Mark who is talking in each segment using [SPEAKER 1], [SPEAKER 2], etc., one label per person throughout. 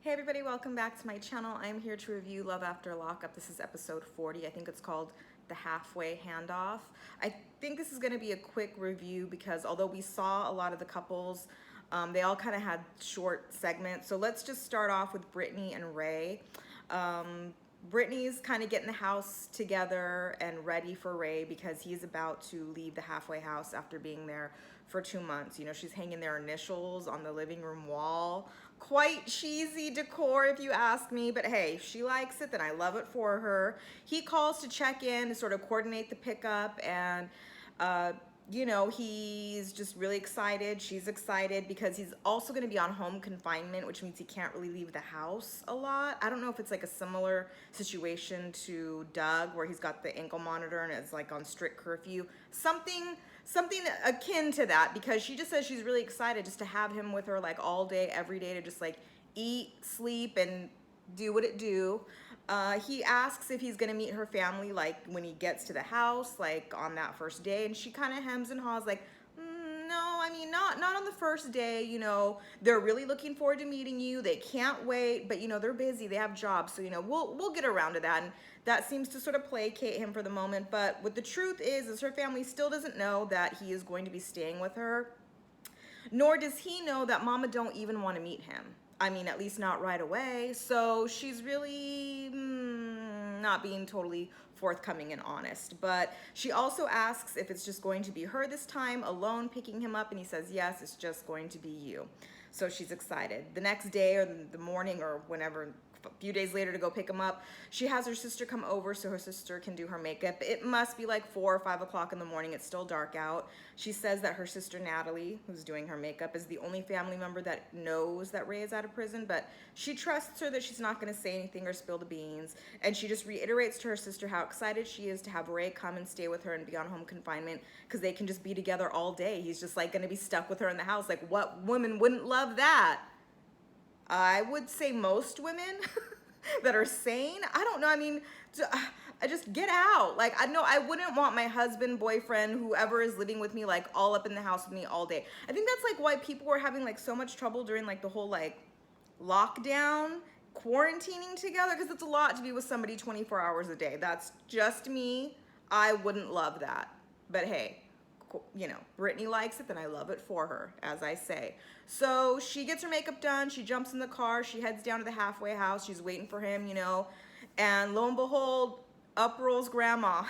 [SPEAKER 1] Hey everybody, welcome back to my channel. I'm here to review Love After Lockup. This is episode 40. I think it's called The Halfway Handoff. I think this is going to be a quick review because although we saw a lot of the couples, they all kind of had short segments. So let's just start off with Brittany and Ray. Brittany's kind of getting the house together and ready for Ray because he's about to leave the halfway house after being there for 2 months. You know, she's hanging their initials on the living room wall. Quite cheesy decor if you ask me, but hey, if she likes it, then I love it for her. He calls to check in to sort of coordinate the pickup, and you know, he's just really excited. She's excited because he's also going to be on home confinement, which means he can't really leave the house a lot. I don't know if it's like a similar situation to Doug where he's got the ankle monitor and it's like on strict curfew. Something akin to that, because she just says she's really excited just to have him with her like all day, every day, to just like eat, sleep, and do what it do. He asks if he's gonna meet her family like when he gets to the house, like on that first day, and she kind of hems and haws like, no, I mean, not on the first day. You know, they're really looking forward to meeting you. They can't wait, but you know, they're busy, they have jobs, so you know, we'll get around to that. And that seems to sort of placate him for the moment. But what the truth is her family still doesn't know that he is going to be staying with her, nor does he know that Mama don't even want to meet him. I mean, at least not right away. So she's really not being totally forthcoming and honest. But she also asks if it's just going to be her this time, alone, picking him up. And he says, yes, it's just going to be you. So she's excited. The next day or the morning or whenever, a few days later, to go pick him up, she has her sister come over so her sister can do her makeup. It must be like 4 or 5 o'clock in the morning. It's still dark out. She says that her sister Natalie, who's doing her makeup, is the only family member that knows that Ray is out of prison, but she trusts her that she's not going to say anything or spill the beans. And she just reiterates to her sister how excited she is to have Ray come and stay with her and be on home confinement because they can just be together all day. He's just like going to be stuck with her in the house. Like, what woman wouldn't love that? I would say most women that are sane. I don't know. I mean, I just get out. Like, I know I wouldn't want my husband, boyfriend, whoever is living with me, like all up in the house with me all day. I think that's like why people were having like so much trouble during like the whole like lockdown, quarantining together, because it's a lot to be with somebody 24 hours a day. That's just me. I wouldn't love that. But hey, you know, Brittany likes it, then I love it for her, as I say. So she gets her makeup done, she jumps in the car, she heads down to the halfway house, she's waiting for him, you know, and lo and behold, up rolls Grandma.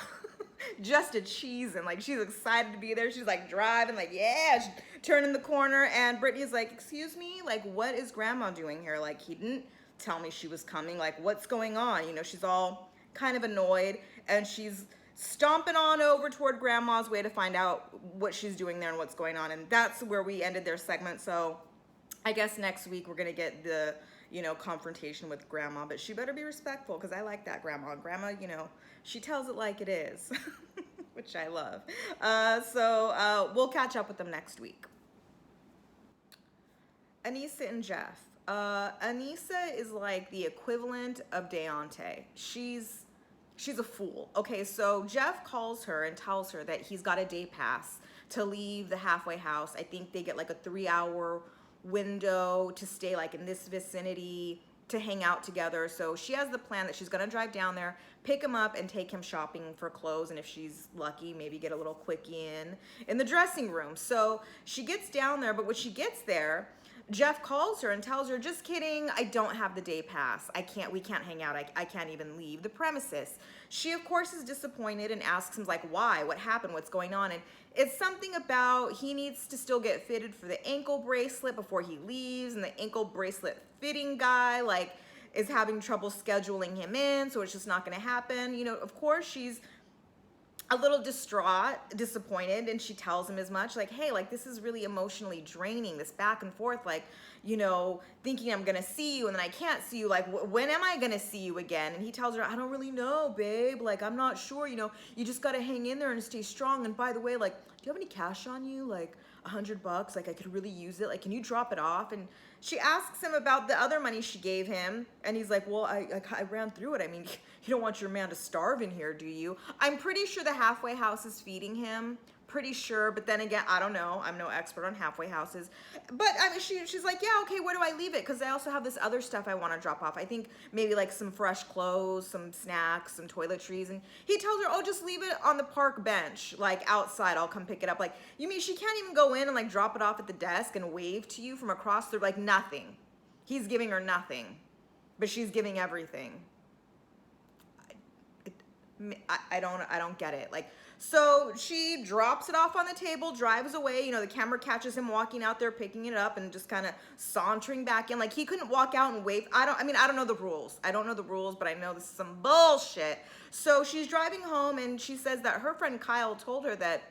[SPEAKER 1] Just a cheese, and like she's excited to be there. She's like driving, like, yeah, she's turning the corner, and Brittany's like, excuse me, like, what is Grandma doing here? Like, he didn't tell me she was coming. Like, what's going on? You know, she's all kind of annoyed, and she's stomping on over toward Grandma's way to find out what she's doing there and what's going on. And that's where we ended their segment. So I guess next week we're gonna get the, you know, confrontation with Grandma, but she better be respectful because I like that Grandma. Grandma, you know, she tells it like it is, which I love. So we'll catch up with them next week. Anissa and Jeff. Anissa is like the equivalent of Deontay. She's a fool. Okay, so Jeff calls her and tells her that he's got a day pass to leave the halfway house. I think they get like a 3-hour window to stay like in this vicinity to hang out together. So she has the plan that she's gonna drive down there, pick him up, and take him shopping for clothes, and if she's lucky, maybe get a little quickie in the dressing room. So she gets down there, but when she gets there, Jeff calls her and tells her, just kidding, I don't have the day pass. We can't hang out. I can't even leave the premises. She, of course, is disappointed and asks him, like, why? What happened? What's going on? And it's something about he needs to still get fitted for the ankle bracelet before he leaves, and the ankle bracelet fitting guy, like, is having trouble scheduling him in, so it's just not going to happen. You know, of course, she's a little distraught, disappointed, and she tells him as much, like, hey, like, this is really emotionally draining, this back and forth, like, you know, thinking I'm gonna see you and then I can't see you, like, when am I gonna see you again? And he tells her, I don't really know, babe, like, I'm not sure, you know, you just gotta hang in there and stay strong. And by the way, like, do you have any cash on you? Like, $100, like, I could really use it, like, can you drop it off? And she asks him about the other money she gave him, and he's like, well, I ran through it. I mean, you don't want your man to starve in here, do you? I'm pretty sure the halfway house is feeding him pretty sure, but then again, I don't know. I'm no expert on halfway houses. But I mean, she's like, yeah, okay, where do I leave it? Because I also have this other stuff I want to drop off. I think maybe like some fresh clothes, some snacks, some toiletries. And he tells her, oh, just leave it on the park bench, like outside. I'll come pick it up. Like, you mean she can't even go in and like drop it off at the desk and wave to you from across the, like, nothing. He's giving her nothing, but she's giving everything. I don't get it. Like, so she drops it off on the table, drives away. You know, the camera catches him walking out there, picking it up and just kind of sauntering back in. Like, he couldn't walk out and wave. I don't know the rules. I don't know the rules, but I know this is some bullshit. So she's driving home and she says that her friend Kyle told her that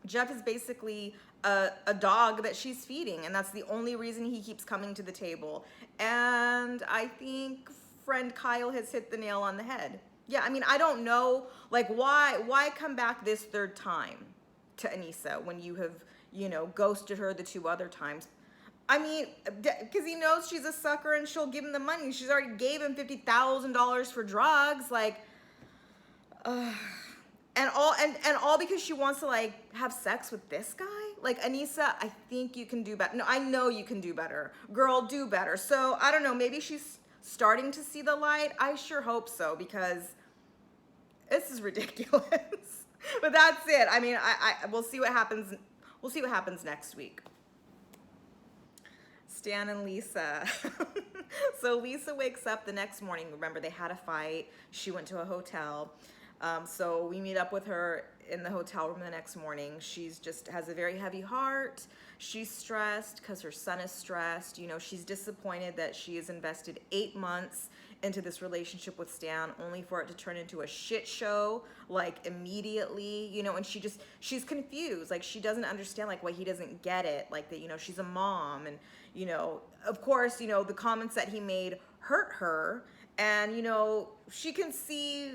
[SPEAKER 1] Jeff is basically a dog that she's feeding, and that's the only reason he keeps coming to the table. And I think friend Kyle has hit the nail on the head. Yeah, I mean, I don't know, like, why come back this third time to Anissa when you have, you know, ghosted her the 2 other times? I mean, because he knows she's a sucker and she'll give him the money. She's already gave him $50,000 for drugs, like, and all because she wants to, like, have sex with this guy? Like, Anissa, I think you can do better. No, I know you can do better. Girl, do better. So, I don't know, maybe she's starting to see the light. I sure hope so, because this is ridiculous. But that's it. I mean, we'll see what happens. We'll see what happens next week. Stan and Lisa. So Lisa wakes up the next morning. Remember, they had a fight. She went to a hotel. So we meet up with her in the hotel room the next morning. She's just has a very heavy heart. She's stressed because her son is stressed. You know, she's disappointed that she has invested 8 months into this relationship with Stan only for it to turn into a shit show, like, immediately, you know, and she's confused. Like, she doesn't understand, like, why he doesn't get it, like, that, you know, she's a mom, and, you know, of course, you know, the comments that he made hurt her, and, you know, she can see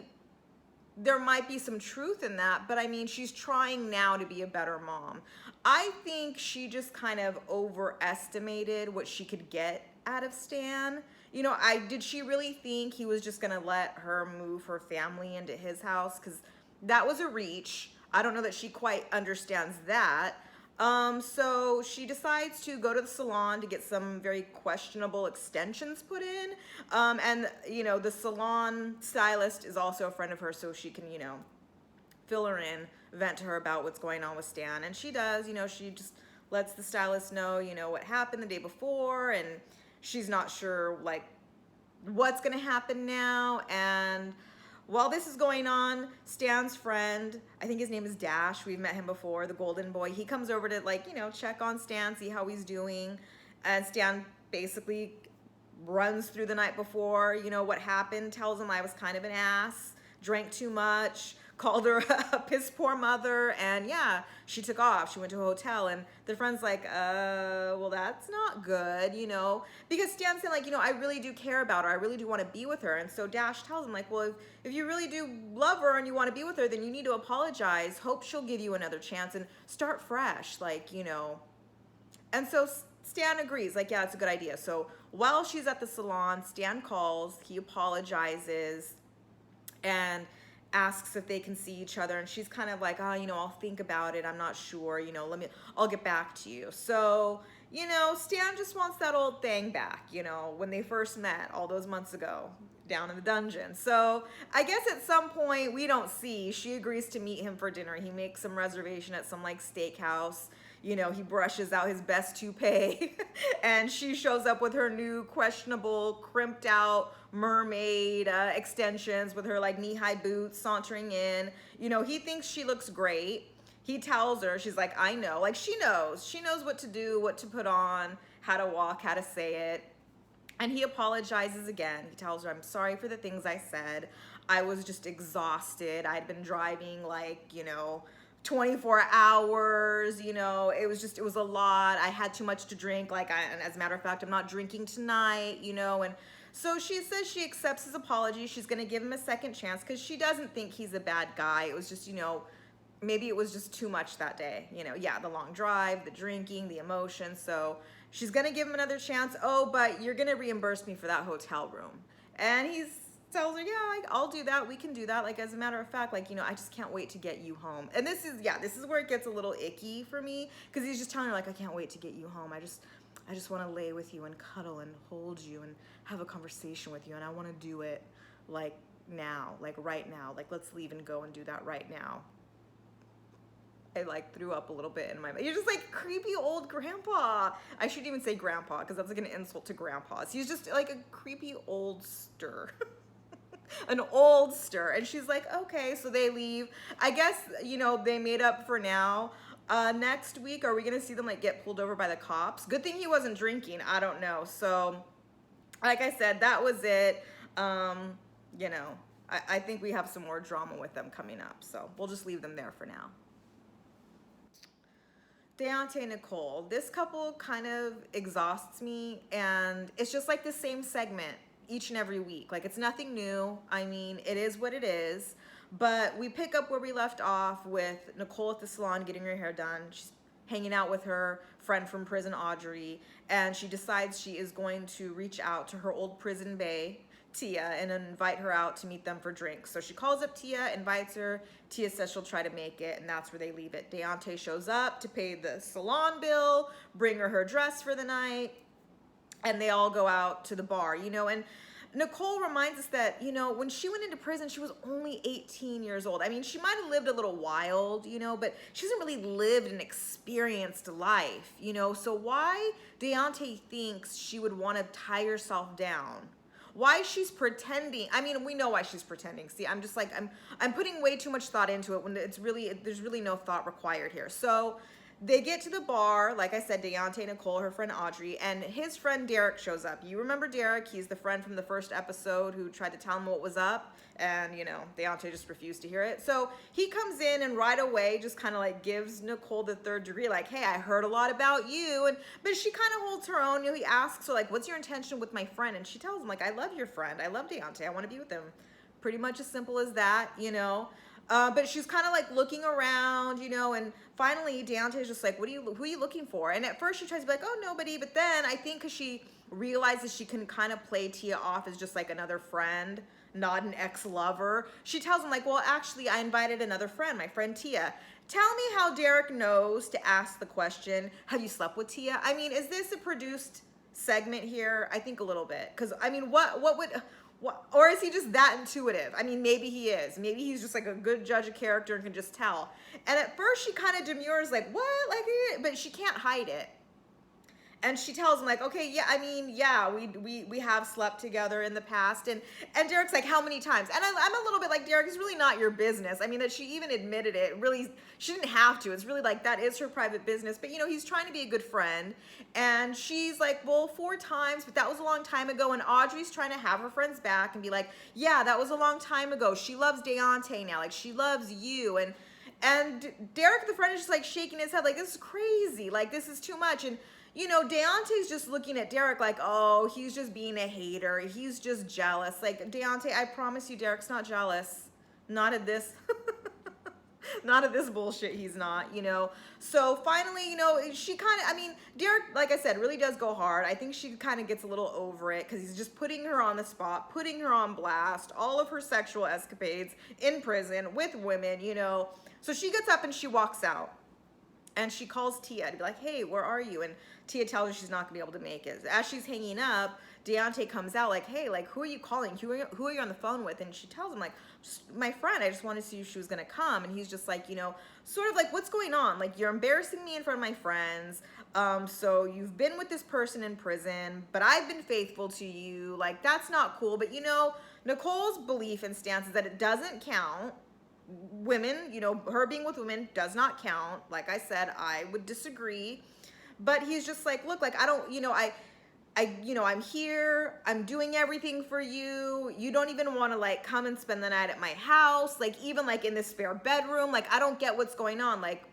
[SPEAKER 1] there might be some truth in that, but I mean, she's trying now to be a better mom. I think she just kind of overestimated what she could get out of Stan. You know, did she really think he was just gonna let her move her family into his house? Because that was a reach. I don't know that she quite understands that. So she decides to go to the salon to get some very questionable extensions put in. And, you know, the salon stylist is also a friend of hers, so she can, you know, fill her in, vent to her about what's going on with Stan. And she does, you know, she just lets the stylist know, you know, what happened the day before, and she's not sure, like, what's gonna happen now. And while this is going on, Stan's friend, I think his name is Dash, we've met him before, the golden boy, he comes over to, like, you know, check on Stan, see how he's doing. And Stan basically runs through the night before, you know, what happened, tells him I was kind of an ass, drank too much, called her a piss poor mother, and yeah, she took off. She went to a hotel, and the friend's like, well, that's not good, you know, because Stan's saying, like, you know, I really do care about her. I really do want to be with her. And so Dash tells him, like, well, if you really do love her and you want to be with her, then you need to apologize. Hope she'll give you another chance and start fresh, like, you know. And so Stan agrees, like, yeah, it's a good idea. So while she's at the salon, Stan calls, he apologizes, and asks if they can see each other, and she's kind of like, oh, you know, I'll think about it, I'm not sure, you know, I'll get back to you. So, you know, Stan just wants that old thing back, you know, when they first met all those months ago down in the dungeon. So I guess at some point, we don't see, she agrees to meet him for dinner. He makes some reservation at some, like, steakhouse. You know, he brushes out his best toupee and she shows up with her new questionable, crimped out mermaid extensions with her, like, knee-high boots sauntering in. You know, he thinks she looks great. He tells her, she's like, I know. Like, she knows what to do, what to put on, how to walk, how to say it. And he apologizes again. He tells her, I'm sorry for the things I said. I was just exhausted. I'd been driving, like, you know, 24 hours, you know, it was a lot. I had too much to drink. Like, and as a matter of fact, I'm not drinking tonight, you know. And so she says she accepts his apology. She's going to give him a second chance because she doesn't think he's a bad guy. It was just, you know, maybe it was just too much that day. You know, yeah, the long drive, the drinking, the emotion. So she's going to give him another chance. Oh, but you're going to reimburse me for that hotel room. And he's tells her, yeah, I'll do that. We can do that. Like, as a matter of fact, like, I just can't wait to get you home. And this is where it gets a little icky for me, because he's just telling her, like, I can't wait to get you home. I just want to lay with you and cuddle and hold you and have a conversation with you. And I want to do it, like, now, like, right now. Like, let's leave and go and do that right now. I, like, threw up a little bit in my mouth. You're just, like, creepy old grandpa. I shouldn't even say grandpa, because that's, like, an insult to grandpas. He's just, like, a creepy oldster. An oldster. And she's like, okay, so they leave. I guess, they made up for now. Next week, are we going to see them, like, get pulled over by the cops? Good thing he wasn't drinking. I don't know. So, like I said, that was it. I think we have some more drama with them coming up. So, we'll just leave them there for now. Deontay Nicole. This couple kind of exhausts me, and it's just like the same segment each and every week. Like, it's nothing new. I mean, it is what it is. But we pick up where we left off with Nicole at the salon getting her hair done. She's hanging out with her friend from prison, Audrey, and she decides she is going to reach out to her old prison bae, Tia, and invite her out to meet them for drinks. So she calls up Tia, invites her. Tia says she'll try to make it, and that's where they leave it. Deontay shows up to pay the salon bill, bring her dress for the night, and they all go out to the bar, and Nicole reminds us that, when she went into prison, she was only 18 years old. I mean, she might have lived a little wild, but she hasn't really lived an experienced life, So why Deontay thinks she would want to tie herself down? Why she's pretending. I mean, we know why she's pretending. See, I'm just like, I'm putting way too much thought into it when there's really no thought required here. So they get to the bar, like I said, Deontay, Nicole, her friend Audrey, and his friend Derek shows up. You remember Derek? He's the friend from the first episode who tried to tell him what was up, and, Deontay just refused to hear it. So he comes in and right away just kind of like gives Nicole the third degree, like, hey, I heard a lot about you, but she kind of holds her own. He asks her, like, what's your intention with my friend? And she tells him, like, I love your friend. I love Deontay. I want to be with him. Pretty much as simple as that, But she's kind of like looking around, and finally Deontay's just like, who are you looking for? And at first she tries to be like, oh, nobody. But then I think because she realizes she can kind of play Tia off as just like another friend, not an ex-lover, she tells him, like, well, actually, I invited another friend, my friend Tia. Tell me how Derek knows to ask the question, have you slept with Tia? I mean, is this a produced segment here? I think a little bit. Because, I mean, what would... Or is he just that intuitive? I mean, maybe he is. Maybe he's just like a good judge of character and can just tell. And at first she kind of demurs, like, what? Like, but she can't hide it. And she tells him, like, okay, yeah, I mean, yeah, we have slept together in the past. And Derek's like, how many times? And I'm a little bit like, Derek, it's really not your business. I mean, that she even admitted it. Really, she didn't have to. It's really like, that is her private business. But, he's trying to be a good friend. And she's like, well, 4 times, but that was a long time ago. And Audrey's trying to have her friends back and be like, yeah, that was a long time ago. She loves Deontay now. Like, she loves you. And Derek, the friend, is just like shaking his head like, this is crazy. Like, this is too much. And Deontay's just looking at Derek like, oh, he's just being a hater. He's just jealous. Like, Deontay, I promise you, Derek's not jealous. Not at this. Not at this bullshit, he's not, So finally, she kind of, I mean, Derek, like I said, really does go hard. I think she kind of gets a little over it because he's just putting her on the spot, putting her on blast, all of her sexual escapades in prison with women, So she gets up and she walks out. And she calls Tia to be like, hey, where are you? And Tia tells her she's not going to be able to make it. As she's hanging up, Deontay comes out like, hey, like, who are you calling? Who are you on the phone with? And she tells him, like, my friend, I just wanted to see if she was going to come. And he's just like, sort of like, what's going on? Like, you're embarrassing me in front of my friends. So you've been with this person in prison, but I've been faithful to you. Like, that's not cool. But, Nicole's belief and stance is that it doesn't count. Women, her being with women does not count. Like I said, I would disagree. But he's just like, look, like, I don't, I'm here, I'm doing everything for you. You don't even want to like come and spend the night at my house. Like, even like in this spare bedroom, like, I don't get what's going on. Like,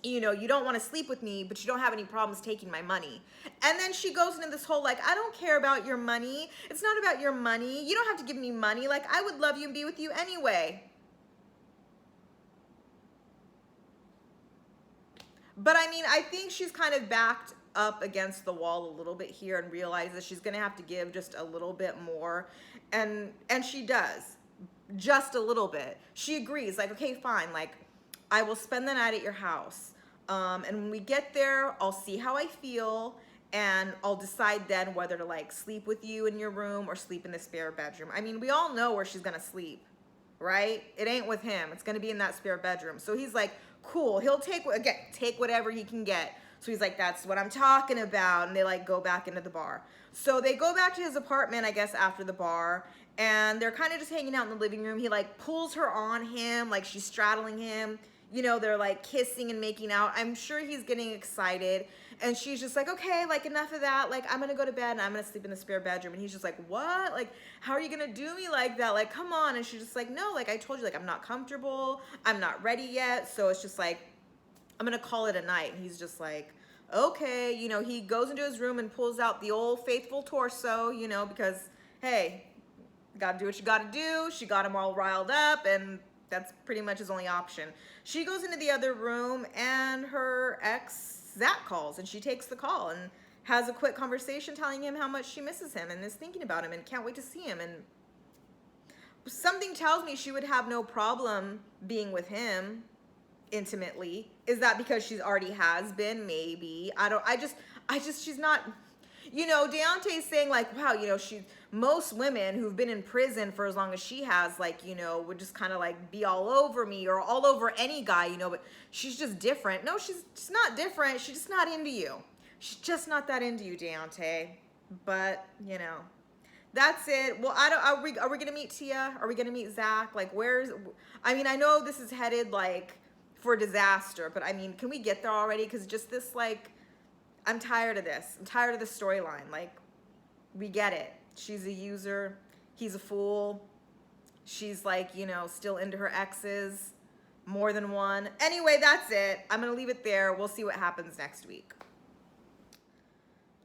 [SPEAKER 1] you don't want to sleep with me, but you don't have any problems taking my money. And then she goes into this whole, like, I don't care about your money. It's not about your money. You don't have to give me money. Like, I would love you and be with you anyway. But I mean, I think she's kind of backed up against the wall a little bit here and realizes she's gonna have to give just a little bit more. And she does, just a little bit. She agrees, like, okay, fine, like, I will spend the night at your house. And when we get there, I'll see how I feel, and I'll decide then whether to like sleep with you in your room or sleep in the spare bedroom. I mean, we all know where she's gonna sleep, right? It ain't with him. It's gonna be in that spare bedroom. So he's like, cool. He'll take whatever he can get. So he's like, that's what I'm talking about. And they like go back into the bar. So they go back to his apartment, I guess, after the bar, and they're kind of just hanging out in the living room. He like pulls her on him, like she's straddling him. You know, they're like kissing and making out. I'm sure he's getting excited. And she's just like, okay, like enough of that. Like, I'm gonna go to bed and I'm gonna sleep in the spare bedroom. And he's just like, what? Like, how are you gonna do me like that? Like, come on. And she's just like, no, like I told you, like I'm not comfortable. I'm not ready yet. So it's just like, I'm gonna call it a night. And he's just like, okay. You know, he goes into his room and pulls out the old faithful torso, you know, because, hey, gotta do what you gotta do. She got him all riled up, and that's pretty much his only option. She goes into the other room and her ex, Zach, calls, and she takes the call and has a quick conversation telling him how much she misses him and is thinking about him and can't wait to see him. And something tells me she would have no problem being with him intimately. Is that because she already has been? Maybe. She's not, you know, Deontay's saying like, wow, you know, most women who've been in prison for as long as she has, like, you know, would just kind of like be all over me or all over any guy, you know, but she's just different. No, she's not different. She's just not into you. She's just not that into you, Deontay. But, you know, that's it. Well, are we gonna meet Tia? Are we gonna meet Zach? Like, I mean, I know this is headed like for disaster, but I mean, can we get there already? Because just this, like, I'm tired of this. I'm tired of the storyline. Like, we get it. She's a user. He's a fool. She's like, you know, still into her exes. More than one. Anyway, that's it. I'm going to leave it there. We'll see what happens next week.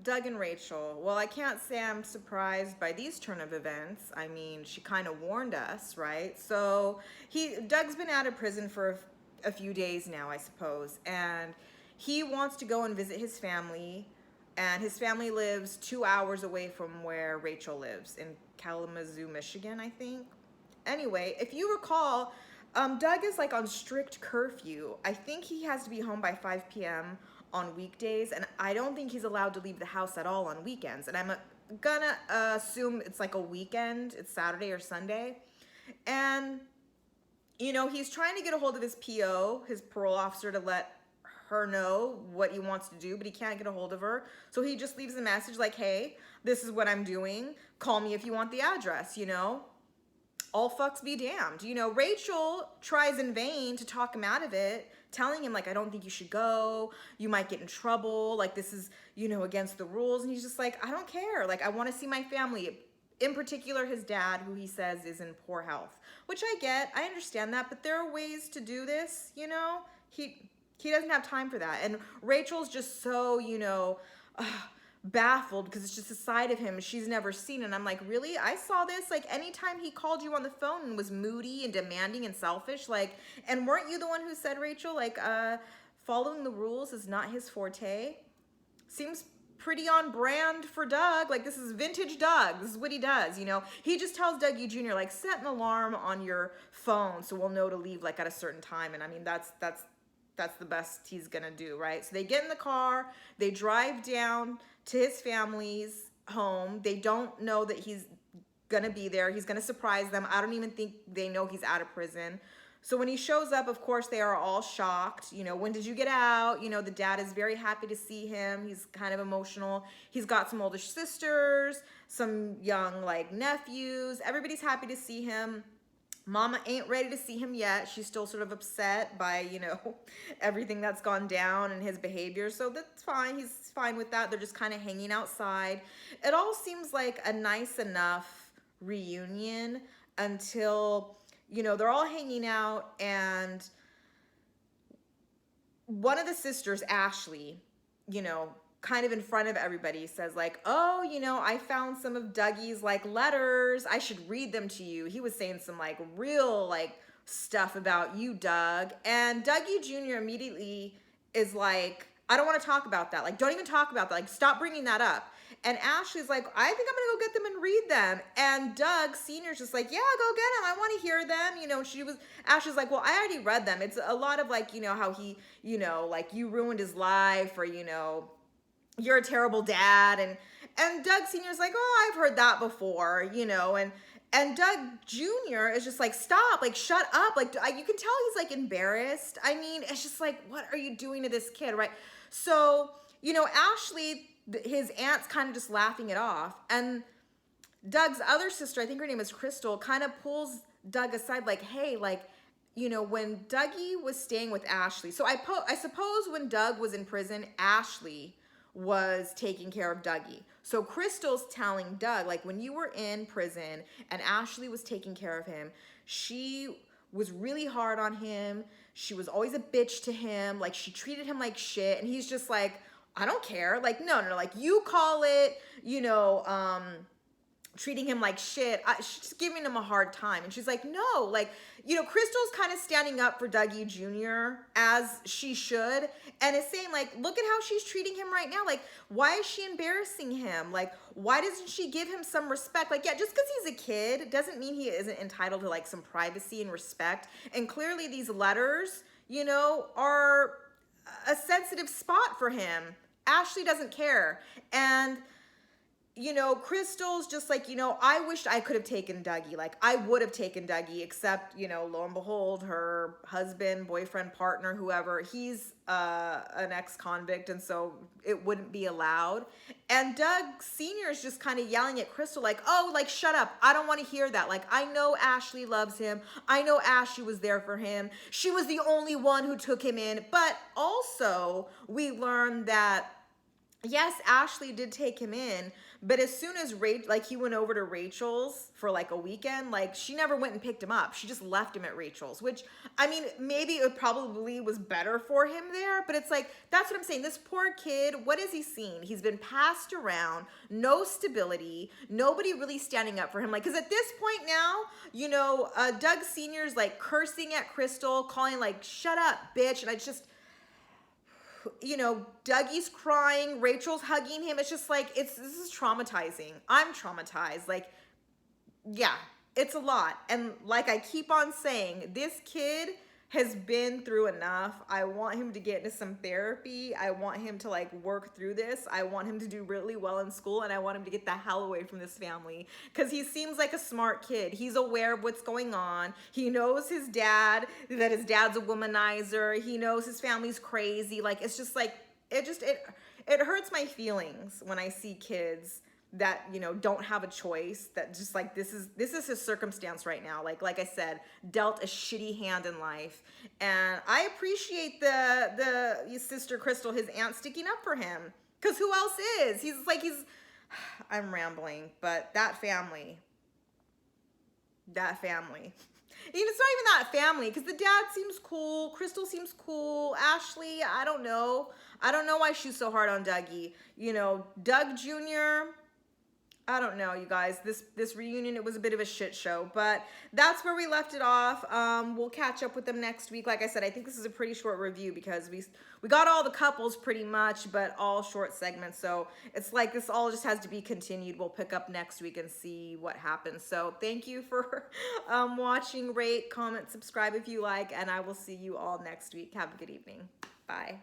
[SPEAKER 1] Doug and Rachel. Well, I can't say I'm surprised by these turn of events. I mean, she kind of warned us, right? So Doug's been out of prison for a few days now, I suppose. And he wants to go and visit his family. And his family lives 2 hours away from where Rachel lives, in Kalamazoo, Michigan, I think. Anyway, if you recall, Doug is like on strict curfew. I think he has to be home by 5 p.m. on weekdays, and I don't think he's allowed to leave the house at all on weekends. And I'm gonna assume it's like a weekend, it's Saturday or Sunday. And, you know, he's trying to get a hold of his PO, his parole officer, to let her know what he wants to do, but he can't get a hold of her. So he just leaves a message like, hey, this is what I'm doing. Call me if you want the address, you know? All fucks be damned. You know, Rachel tries in vain to talk him out of it, telling him, like, I don't think you should go. You might get in trouble. Like, this is, you know, against the rules. And he's just like, I don't care. Like, I want to see my family. In particular, his dad, who he says is in poor health, which I get. I understand that. But there are ways to do this, you know? He doesn't have time for that. And Rachel's just so, you know, baffled because it's just a side of him she's never seen. And I'm like, really? I saw this? Like, anytime he called you on the phone and was moody and demanding and selfish, like, and weren't you the one who said, Rachel, like, following the rules is not his forte? Seems pretty on brand for Doug. Like, this is vintage Doug. This is what he does, you know? He just tells Dougie Jr., like, set an alarm on your phone so we'll know to leave, like, at a certain time. And I mean, that's the best he's gonna do, right? So they get in the car, they drive down to his family's home. They don't know that he's gonna be there. He's gonna surprise them. I don't even think they know he's out of prison. So when he shows up, of course, they are all shocked. You know, when did you get out? You know, the dad is very happy to see him. He's kind of emotional. He's got some older sisters, some young, like, nephews. Everybody's happy to see him. Mama ain't ready to see him yet. She's still sort of upset by, you know, everything that's gone down and his behavior. So that's fine. He's fine with that. They're just kind of hanging outside. It all seems like a nice enough reunion until, you know, they're all hanging out and one of the sisters, Ashley, you know, kind of in front of everybody says like, oh, you know, I found some of Dougie's like letters. I should read them to you. He was saying some like real like stuff about you, Doug. And Dougie Jr. immediately is like, I don't want to talk about that. Like, don't even talk about that. Like, stop bringing that up. And Ashley's like, I think I'm gonna go get them and read them. And Doug Sr.'s just like, yeah, go get them. I want to hear them. You know, Ashley's like, well, I already read them. It's a lot of like, you know, how he, you know, like you ruined his life, or, you know, you're a terrible dad. And Doug Sr.'s like, oh, I've heard that before, you know, and Doug Jr. is just like, stop, like, shut up. Like, you can tell he's like embarrassed. I mean, it's just like, what are you doing to this kid, right? So, you know, Ashley, his aunt's kind of just laughing it off. And Doug's other sister, I think her name is Crystal, kind of pulls Doug aside like, hey, like, you know, when Dougie was staying with Ashley, so I suppose when Doug was in prison, Ashley was taking care of Dougie. So Crystal's telling Doug, like, when you were in prison and Ashley was taking care of him, she was really hard on him. She was always a bitch to him. Like, she treated him like shit. And he's just like, I don't care. Like, no, like, you call it, you know, treating him like shit. She's just giving him a hard time. And she's like, no, like, you know, Crystal's kind of standing up for Dougie Jr. as she should. And is saying, like, look at how she's treating him right now. Like, why is she embarrassing him? Like, why doesn't she give him some respect? Like, yeah, just because he's a kid doesn't mean he isn't entitled to like some privacy and respect. And clearly these letters, you know, are a sensitive spot for him. Ashley doesn't care. And, you know, Crystal's just like, you know, I wished I could have taken Dougie. Like, I would have taken Dougie, except, you know, lo and behold, her husband, boyfriend, partner, whoever, he's an ex-convict, and so it wouldn't be allowed. And Doug Sr. is just kind of yelling at Crystal like, oh, like, shut up. I don't want to hear that. Like, I know Ashley loves him. I know Ashley was there for him. She was the only one who took him in. But also, we learned that, yes, Ashley did take him in, but as soon as he went over to Rachel's for like a weekend, like, she never went and picked him up. She just left him at Rachel's, which, I mean, maybe it probably was better for him there, but it's like, that's what I'm saying. This poor kid, what has he seen? He's been passed around, no stability, nobody really standing up for him. Like, because at this point now, you know, Doug Sr.'s like cursing at Crystal, calling like, shut up, bitch. And I just, you know, Dougie's crying, Rachel's hugging him. It's just like, this is traumatizing. I'm traumatized. Like, yeah, it's a lot. And like I keep on saying, this kid has been through enough. I want him to get into some therapy. I want him to like work through this. I want him to do really well in school, and I want him to get the hell away from this family, because he seems like a smart kid. He's aware of what's going on. He knows his dad, that his dad's a womanizer. He knows his family's crazy. Like, it's just like, it hurts my feelings when I see kids that, you know, don't have a choice, that just like, this is his circumstance right now. Like I said, dealt a shitty hand in life. And I appreciate the sister Crystal, his aunt, sticking up for him, because who else is? I'm rambling, but that family, it's not even that family, because the dad seems cool, Crystal seems cool, Ashley, I don't know why she's so hard on Dougie. You know, Doug Jr., I don't know, you guys. This reunion, it was a bit of a shit show, but that's where we left it off. We'll catch up with them next week. Like I said, I think this is a pretty short review because we got all the couples pretty much, but all short segments. So it's like this all just has to be continued. We'll pick up next week and see what happens. So thank you for watching. Rate, comment, subscribe if you like, and I will see you all next week. Have a good evening. Bye.